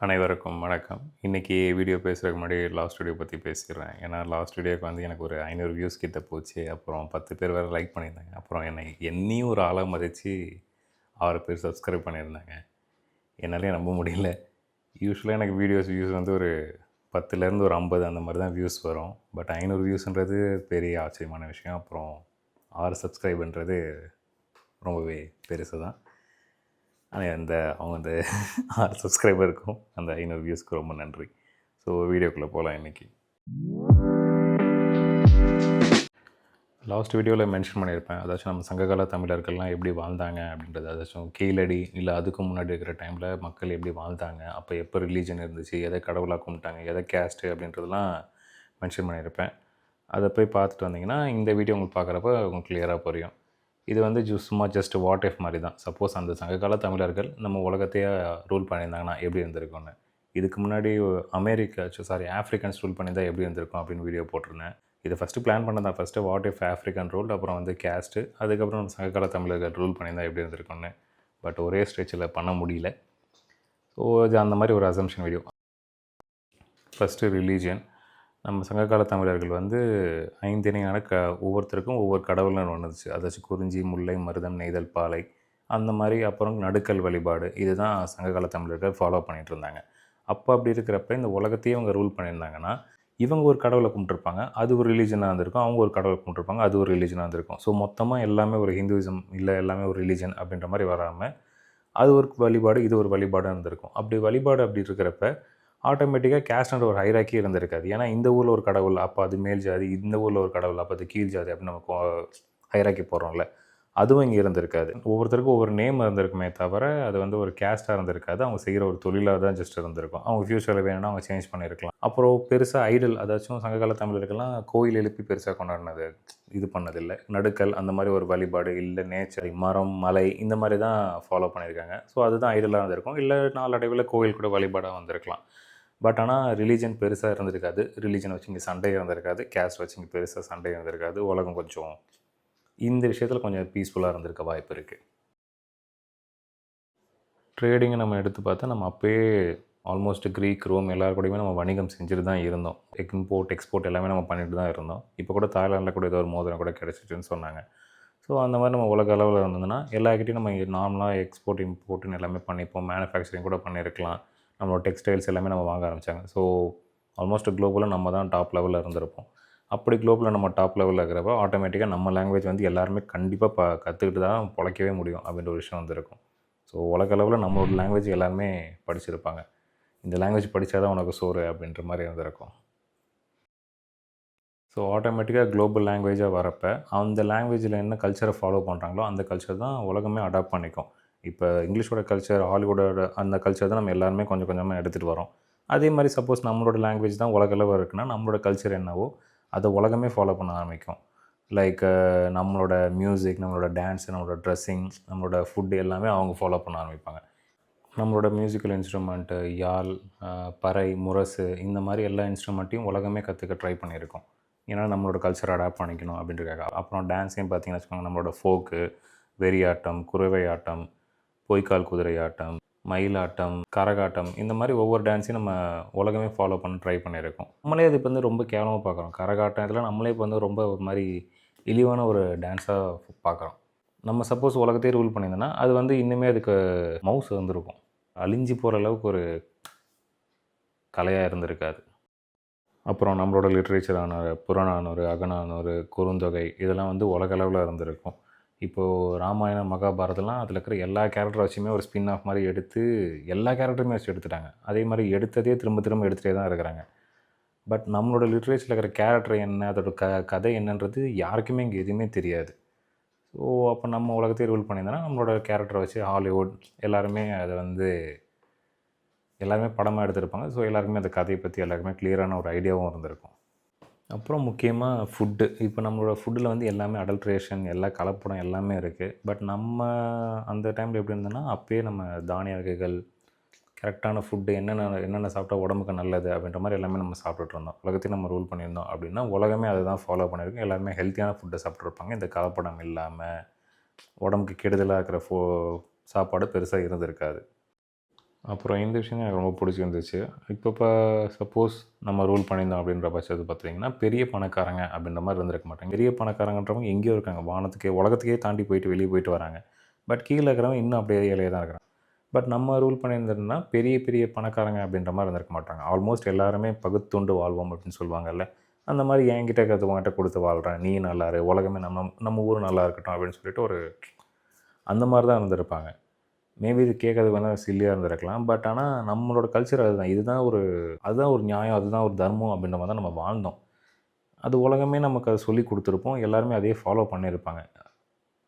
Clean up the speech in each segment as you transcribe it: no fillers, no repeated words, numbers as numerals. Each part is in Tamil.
அனைவருக்கும் வணக்கம். இன்றைக்கி வீடியோ பேசுகிறதுக்கு முன்னாடி லாஸ்ட் வீடியோ பற்றி பேசிடுறேன். ஏன்னா லாஸ்ட் வீடியோக்கு வந்து எனக்கு ஒரு 500 வியூஸ் கிட்ட போச்சு. அப்புறம் 10 பேர் வேறு லைக் பண்ணியிருந்தாங்க. அப்புறம் என்னையும் ஒரு ஆளாக மதித்து 6 பேர் சப்ஸ்கிரைப் பண்ணியிருந்தாங்க. என்னாலே நம்ப முடியல. யூஸ்வலாக எனக்கு வீடியோஸ் வியூஸ் வந்து ஒரு 10லேருந்து ஒரு 50 அந்த மாதிரி தான் வியூஸ் வரும். பட் 500 வியூஸ்ன்றது பெரிய ஆச்சரியமான விஷயம். அப்புறம் 6 சப்ஸ்கிரைப்ன்றது ரொம்பவே பெருசு தான். ஆனால் அவங்க 6 சப்ஸ்கிரைபருக்கும் அந்த 500 வியூஸ்க்கு ரொம்ப நன்றி. ஸோ வீடியோக்குள்ளே போகலாம் இன்றைக்கி. லாஸ்ட் வீடியோவில் மென்ஷன் பண்ணியிருப்பேன். அதாச்சும் நம்ம சங்ககால தமிழர்கள்லாம் எப்படி வாழ்ந்தாங்க அப்படின்றது. அதாச்சும் கீழடி இல்லை அதுக்கு முன்னாடி இருக்கிற டைமில் மக்கள் எப்படி வாழ்ந்தாங்க, அப்போ எப்போ ரிலீஜன் இருந்துச்சு, எதை கடவுளாக கும்பிட்டாங்க, எதை கேஸ்ட்டு அப்படின்றதெல்லாம் மென்ஷன் பண்ணியிருப்பேன். அதை போய் பார்த்துட்டு வந்தீங்கன்னா இந்த வீடியோ உங்களுக்கு பார்க்குறப்ப உங்களுக்கு கிளியராக புரியும். இது வந்து சும்மா ஜஸ்ட் வாட் இஃப் மாதிரி தான். சப்போஸ் அந்த சங்ககால தமிழர்கள் நம்ம உலகத்தையே ரூல் பண்ணியிருந்தாங்கன்னா எப்படி இருந்திருக்கும்னு. இதுக்கு முன்னாடி ஆஃப்ரிக்கன்ஸ் ரூல் பண்ணியிருந்தால் எப்படி இருந்திருக்கும் அப்படின்னு வீடியோ போட்டிருந்தேன். இதை ஃபஸ்ட்டு பிளான் பண்ண தான். First what if African rule, அப்புறம் வந்து கேஸ்ட்டு, அதுக்கப்புறம் நம்ம சங்ககால தமிழர்கள் ரூல் பண்ணியிருந்தால் எப்படி இருந்திருக்கும்னு. பட் ஒரே ஸ்ட்ரெச்சில் பண்ண முடியல. ஸோ இது அந்த மாதிரி ஒரு அசம்ஷன் வீடியோ. First religion. நம்ம சங்ககால தமிழர்கள் வந்து 5 இணையான ஒவ்வொருத்தருக்கும் ஒவ்வொரு கடவுள்னு ஒன்று இருந்துச்சு. அதாச்சும் குறிஞ்சி, முல்லை, மருதம், நெய்தல், பாலை அந்த மாதிரி. அப்புறம் நடுக்கல் வழிபாடு. இதுதான் சங்ககால தமிழர்கள் ஃபாலோ பண்ணிகிட்டு இருந்தாங்க. அப்போ அப்படி இருக்கிறப்ப இந்த உலகத்தையே அவங்க ரூல் பண்ணியிருந்தாங்கன்னா இவங்க ஒரு கடவுளை கும்பிட்டுருப்பாங்க, அது ஒரு ரிலீஜனாக இருந்திருக்கும். அவங்க ஒரு கடவுளை கும்பிட்டுருப்பாங்க, அது ஒரு ரிலீஜனாக இருந்திருக்கும். ஸோ மொத்தமாக எல்லாமே ஒரு ஹிந்துவிசம் இல்லை எல்லாமே ஒரு ரிலீஜன் அப்படின்ற மாதிரி வராமல் அது ஒரு வழிபாடு, இது ஒரு வழிபாடாக இருந்திருக்கும். அப்படி இருக்கிறப்ப ஆட்டோமேட்டிக்காக கேஸ்ட்ன்ற ஒரு ஹைராக்கி இருந்திருக்காது. ஏன்னா இந்த ஊரில் ஒரு கடவுள், அப்போ அது மேல் ஜாதி, இந்த ஊரில் ஒரு கடவுள், அப்போ அது கீழ் ஜாதி அப்படின்னு நம்ம ஹைராக்கி போடுறோம்ல, அதுவும் இங்கே இருந்திருக்காது. ஒவ்வொருத்தருக்கும் ஒவ்வொரு நேம் இருந்திருக்குமே தவிர அது வந்து ஒரு கேஸ்ட்டாக இருந்திருக்காது. அவங்க செய்கிற ஒரு தொழிலாக தான் ஜஸ்ட் இருந்திருக்கும். அவங்க ஃப்யூச்சரில் வேணும்னா அவங்க சேஞ்ச் பண்ணியிருக்கலாம். அப்புறம் பெருசாக ஐடல், அதாச்சும் சங்ககால தமிழர்கள்லாம் கோயில் எழுப்பி பெருசாக கொண்டாடினது இது பண்ணதில்லை. நடுக்கல் அந்த மாதிரி ஒரு வழிபாடு இல்லை, நேச்சர், மரம், மலை இந்த மாதிரி தான் ஃபாலோ பண்ணியிருக்காங்க. ஸோ அதுதான் ஐடலாக இருந்திருக்கும். இல்லை நாளடைவில் கோயில் கூட வழிபாடாக வந்திருக்கலாம். பட் ஆனால் ரிலீஜன் பெருசாக இருந்திருக்காது. ரிலீஜனை வச்சு இங்கே சண்டை இருந்திருக்காது. கேஸ்ட் வச்சு இங்கே பெருசாக சண்டை இருந்திருக்காது. உலகம் கொஞ்சம் இந்த விஷயத்தில் கொஞ்சம் பீஸ்ஃபுல்லாக இருந்திருக்க வாய்ப்பு இருக்குது. ட்ரேடிங்கை நம்ம எடுத்து பார்த்தா நம்ம அப்போயே ஆல்மோஸ்ட் க்ரீக், ரோம் எல்லாரு கூடயுமே நம்ம வணிகம் செஞ்சுட்டு தான் இருந்தோம். இம்போர்ட், எக்ஸ்போர்ட் எல்லாமே நம்ம பண்ணிட்டு தான் இருந்தோம். இப்போ கூட தாய்லாண்டில் கூட ஏதோ ஒரு மோதிரம் கூட கிடச்சிட்டுன்னு சொன்னாங்க. ஸோ அந்த மாதிரி நம்ம உலக அளவில் இருந்ததுன்னா எல்லாருக்கிட்டையும் நம்ம இங்கே நார்மலாக எக்ஸ்போர்ட், இம்போர்ட்டுன்னு எல்லாமே பண்ணிப்போம். மேனுஃபேக்சரிங் கூட பண்ணியிருக்கலாம். நம்மளோட டெக்ஸ்டைல்ஸ் எல்லாமே நம்ம வாங்க ஆரம்பித்தாங்க. ஸோ ஆல்மோஸ்ட் குளோபலாக நம்ம தான் டாப் லெவலில் இருந்திருப்போம். அப்படி குளோபலில் நம்ம டாப் லெவலில் இருக்கிறப்ப ஆட்டோமேட்டிக்காக நம்ம லாங்குவேஜ் வந்து எல்லாருமே கண்டிப்பாக கற்றுக்கிட்டு தான் பொழைக்கவே முடியும் அப்படின்ற ஒரு விஷயம் வந்துருக்கும். ஸோ உலக அளவில் நம்மளோட லாங்குவேஜ் எல்லாருமே படிச்சிருப்பாங்க. இந்த லாங்குவேஜ் படித்தா தான் உனக்கு சோறு அப்படின்ற மாதிரி இருந்திருக்கும். ஸோ ஆட்டோமேட்டிக்காக குளோபல் லாங்குவேஜாக வரப்போ அந்த லாங்குவேஜில் என்ன கல்ச்சரை ஃபாலோ பண்ணுறாங்களோ அந்த கல்ச்சர் தான் உலகமே அடாப்ட் பண்ணிக்கும். இப்போ இங்கிலீஷோட கல்ச்சர், ஹாலிவுட்டோட அந்த கல்ச்சர் தான் நம்ம எல்லாருமே கொஞ்சம் கொஞ்சமாக எடுத்துகிட்டு வரோம். அதே மாதிரி சப்போஸ் நம்மளோட லாங்குவேஜ் தான் உலக அளவில் இருக்குன்னா நம்மளோட கல்ச்சர் என்னவோ அதை உலகமே ஃபாலோ பண்ண ஆரம்பிக்கும். லைக் நம்மளோட மியூசிக், நம்மளோட டான்ஸு, நம்மளோட ட்ரெஸ்ஸிங், நம்மளோட ஃபுட்டு எல்லாமே அவங்க ஃபாலோ பண்ண ஆரம்பிப்பாங்க. நம்மளோட மியூசிக்கல் இன்ஸ்ட்ருமெண்ட்டு, யாழ், பறை, முரசு இந்த மாதிரி எல்லா இன்ஸ்ட்ருமெண்ட்டையும் உலகமே கற்றுக்க ட்ரை பண்ணியிருக்கோம். ஏன்னா நம்மளோட கல்ச்சரை அடாப்ட் பண்ணிக்கணும் அப்படின்றதுக்காக. அப்புறம் டான்ஸையும் பார்த்தீங்கன்னு வச்சுக்கோங்க, நம்மளோட ஃபோக்கு, வெறியாட்டம், குறவை ஆட்டம், பொய்க்கால் குதிரை ஆட்டம், மயிலாட்டம், கரகாட்டம் இந்த மாதிரி ஒவ்வொரு டான்ஸையும் நம்ம உலகமே ஃபாலோ பண்ண ட்ரை பண்ணியிருக்கோம். நம்மளே அது இப்போ வந்து ரொம்ப கேவலமாக பார்க்குறோம். கரகாட்டம் இதெல்லாம் நம்மளே இப்போ வந்து ரொம்ப ஒரு மாதிரி இழிவான ஒரு டான்ஸாக பார்க்குறோம். நம்ம சப்போஸ் உலகத்தையே ரூல் பண்ணியிருந்தோன்னா அது வந்து இன்னுமே அதுக்கு மவுஸ் இருந்திருக்கும். அழிஞ்சு போகிற அளவுக்கு ஒரு கலையாக இருந்திருக்காது. அப்புறம் நம்மளோட லிட்ரேச்சரான புறநானூறு, அகநானூறு, குறுந்தொகை இதெல்லாம் வந்து உலக அளவில் இருந்திருக்கும். இப்போது ராமாயணம், மகாபாரதம்லாம் அதில் இருக்கிற எல்லா கேரக்டரை வச்சுமே ஒரு ஸ்பின் ஆஃப் மாதிரி எடுத்து எல்லா கேரக்டருமே வச்சு எடுத்துட்டாங்க. அதே மாதிரி எடுத்ததே திரும்ப திரும்ப எடுத்துகிட்டே தான் இருக்கிறாங்க. பட் நம்மளோட லிட்ரேச்சரில் இருக்கிற கேரக்டர் என்ன, அதோட கதை என்னன்றது யாருக்குமே இங்கே எதுவுமே தெரியாது. ஸோ அப்போ நம்ம உலகத்தையே ரூல் பண்ணியிருந்தோன்னா நம்மளோட கேரக்டரை வச்சு ஹாலிவுட் எல்லாருமே அதை வந்து எல்லாருமே படமாக எடுத்திருப்பாங்க. ஸோ எல்லாருக்குமே அந்த கதையை பற்றி எல்லாருக்குமே கிளியரான ஒரு ஐடியாவும் இருந்திருக்கும். அப்புறம் முக்கியமாக ஃபுட்டு. இப்போ நம்மளோட ஃபுட்டில் வந்து எல்லாமே அடல்ட்ரேஷன், எல்லா கலப்படம் எல்லாமே இருக்குது. பட் நம்ம அந்த டைமில் எப்படி இருந்தோன்னா அப்போயே நம்ம தானிய வகைகள், கரெக்டான ஃபுட்டு என்னென்ன சாப்பிட்டா உடம்புக்கு நல்லது அப்படின்ற மாதிரி எல்லாமே நம்ம சாப்பிட்டுட்டு இருந்தோம். உலகத்தையும் நம்ம ரூல் பண்ணியிருந்தோம் அப்படின்னா உலகமே அதை தான் ஃபாலோ பண்ணியிருக்கோம். எல்லாருமே ஹெல்த்தியான ஃபுட்டை சாப்பிட்ருப்பாங்க. இந்த கலப்படம் இல்லாமல் உடம்புக்கு கெடுதலாக இருக்கிற சாப்பாடு பெருசாக இருந்திருக்காது. அப்புறம் இந்த விஷயம் எனக்கு ரொம்ப பிடிச்சிருந்துச்சு. இப்போ சப்போஸ் நம்ம ரூல் பண்ணியிருந்தோம் அப்படின்ற பட்சத்தில் பார்த்தீங்கன்னா, பெரிய பணக்காரங்க அப்படின்ற மாரி இருந்திருக்க மாட்டாங்க. பெரிய பணக்காரங்கன்றவங்க எங்கேயோ இருக்காங்க. வானத்துக்கே உலகத்துக்கே தாண்டி போயிட்டு வெளியே போயிட்டு வராங்க. பட் கீழ இருக்கிறவங்க இன்னும் அப்படியே ஏழையா தான் இருக்கிறாங்க. பட் நம்ம ரூல் பண்ணியிருந்தோம்னா, பெரிய பெரிய பணக்காரங்க அப்படின்ற மாரி இருந்திருக்க மாட்டாங்க. ஆல்மோஸ்ட் எல்லாருமே பகுத்துண்டு வாழ்வோம் அப்படின்னு சொல்லுவாங்கல்ல. அந்த மாரி என்கிட்ட இருக்கிறது உன்கிட்ட குடுத்து வாழ்றேன். நீ நல்லா இரு. உலகமே நம்ம நம்ம ஊர் நல்லா இருக்கட்டும் அப்படின்னு சொல்லிட்டு அந்த மாரி தான் இருந்திருப்பாங்க. மேபி இது கேட்கறதுக்கு வேணா சில்லியா இருந்திருக்கலாம். பட் ஆனா நம்மளோட கல்ச்சர் அதுதான். அதுதான் ஒரு நியாயம். அதுதான் ஒரு தர்மம் அப்படின்ற மாரி தான் நம்ம வாழ்ந்தோம். அது உலகமே நமக்கு அத சொல்லிக் குடுத்துருப்போம். எல்லாருமே அதையே ஃபாலோ பண்ணியிருப்பாங்க.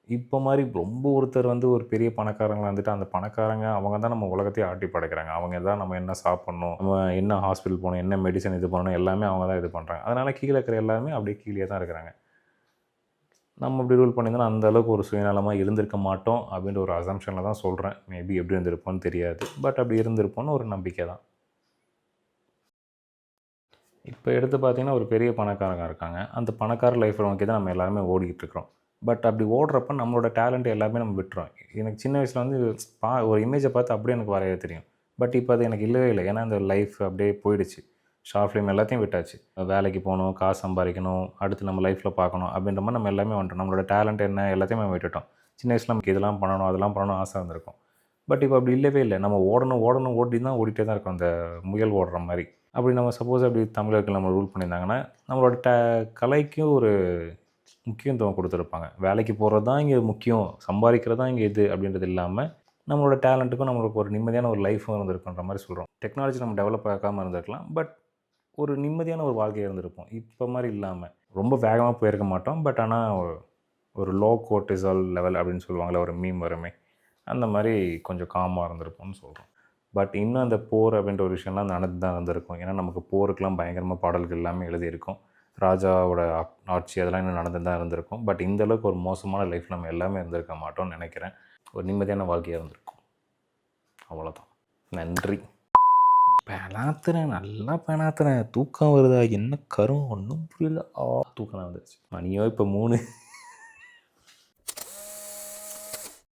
இப்போ மாரி ரொம்ப ஒருத்தர் ஒரு பெரிய பணக்காரங்களா இருந்துட்டு, அந்த பணக்காரங்க அவங்க தான் நம்ம உலகத்தையே ஆட்டி படைக்கிறாங்க. அவங்க தான் நம்ம என்ன சாப்பிடணும், நம்ம என்ன ஹாஸ்பிட்டல் போணும், என்ன மெடிசன் இது பண்ணணும் எல்லாமே அவங்க தான் இது பண்றாங்க. அதனால கீழ இருக்கிற எல்லாருமே அப்படியே கீழயே தான் இருக்கிறாங்க. நம்ம இப்படி ரூல் பண்ணியிருந்தோம்னா, அந்த அளவுக்கு ஒரு சுயநலமா இருந்திருக்க மாட்டோம் அப்படின்ற ஒரு அசம்ப்ஷன்ல தான் சொல்றேன். மேபி எப்படி இருந்திருப்போம்னு தெரியாது. பட் அப்படி இருந்திருப்போம்னு ஒரு நம்பிக்கை தான். இப்போ எடுத்து பார்த்தீங்கன்னா, ஒரு பெரிய பணக்காரங்க இருக்காங்க. அந்த பணக்கார லைஃப்ப நோக்கி தான் நம்ம எல்லாருமே ஓடிக்கிட்டு இருக்கிறோம். பட் அப்படி ஓடுறப்ப நம்மளோட டேலண்ட் எல்லாமே நம்ம விட்டுறோம். எனக்கு சின்ன வயசுல ஒரு இமேஜ பார்த்து அப்படியே எனக்கு வரைய தெரியும். பட் இப்போ அது எனக்கு இல்லவே இல்ல. ஏன்னா, அந்த லைஃப் அப்படியே போயிடுச்சு. ஷார்ட் ஃபிலிம் எல்லாத்தையும் விட்டாச்சு. வேலைக்கு போணும், காசு சம்பாரிக்கணும், அடுத்து நம்ம லைஃப்ல பார்க்கணும் அப்படின்ற மாரி நம்ம எல்லாமே வந்துட்டோம். நம்மளோட டேலண்ட் என்ன எல்லாத்தையும் நம்ம விட்டுட்டோம். சின்ன வயசுல நமக்கு இதெல்லாம் பண்ணணும், அதெல்லாம் பண்ணணும்னு ஆசை இருந்திருக்கும். பட் இப்போ அப்படி இல்லவே இல்ல. நம்ம ஓடணும், ஓடணும் ஓடிட்டே தான் இருக்கோம். அந்த முயல் ஓடுற மாரி. அப்படி நம்ம சப்போஸ் அப்படி தமிழர்கள் நம்ம ரூல் பண்ணியிருந்தாங்கன்னா, நம்மளோட கலைக்கும் ஒரு முக்கியத்துவம் குடுத்துருப்பாங்க. வேலைக்கு போறது தான் இங்க முக்கியம். சம்பாரிக்கிறது தான் இங்க இது அப்படின்றது இல்லாம, நம்மளோட டேலண்ட்டுக்கும் நம்மளுக்கு ஒரு நிம்மதியான ஒரு லைஃப்பும் இருந்திருக்குன்ற மாரி சொல்றோம். டெக்னாலஜி நம்ம டெவலப் ஆகாம இருந்திருக்கலாம். பட் ஒரு நிம்மதியான ஒரு வாழ்க்கை இருந்திருப்போம். இப்ப மாரி இல்லாம. ரொம்ப வேகமா போயிருக்க மாட்டோம். பட் ஆனா ஒரு லோ கோர்ட்டிசால் லெவல் அப்படின்னு சொல்லுவாங்கல்ல, ஒரு மீம் வருமே. அந்த மாரி கொஞ்சம் காமா இருந்திருப்போம்னு சொல்றோம். பட் இன்னும் அந்த போர் அப்படின்ற ஒரு விஷயம்லாம் நடந்து தான் இருந்திருக்கும். ஏன்னா, நமக்கு போருக்கெல்லாம் பயங்கரமா பாடல்கள் எல்லாமே எழுதியிருக்கும். ராஜாவோட ஆட்சி அதெல்லாம் இன்னும் நடந்து தான் இருந்திருக்கும். பட் இந்த அளவுக்கு ஒரு மோசமான லைஃப் நம்ம எல்லாமே இருந்திருக்க மாட்டோம்னு நெனைக்கிறேன். ஒரு நிம்மதியான வாழ்க்கையா இருந்திருக்கும். அவ்வளோதான். நன்றி. பெனாத்துறேன், நல்லா பெனாத்துறேன். தூக்கம் வருதா? என்ன கரும் ஒண்ணும் புரியல. தூக்கம் வந்துருச்சு. மணியோ இப்போ 3.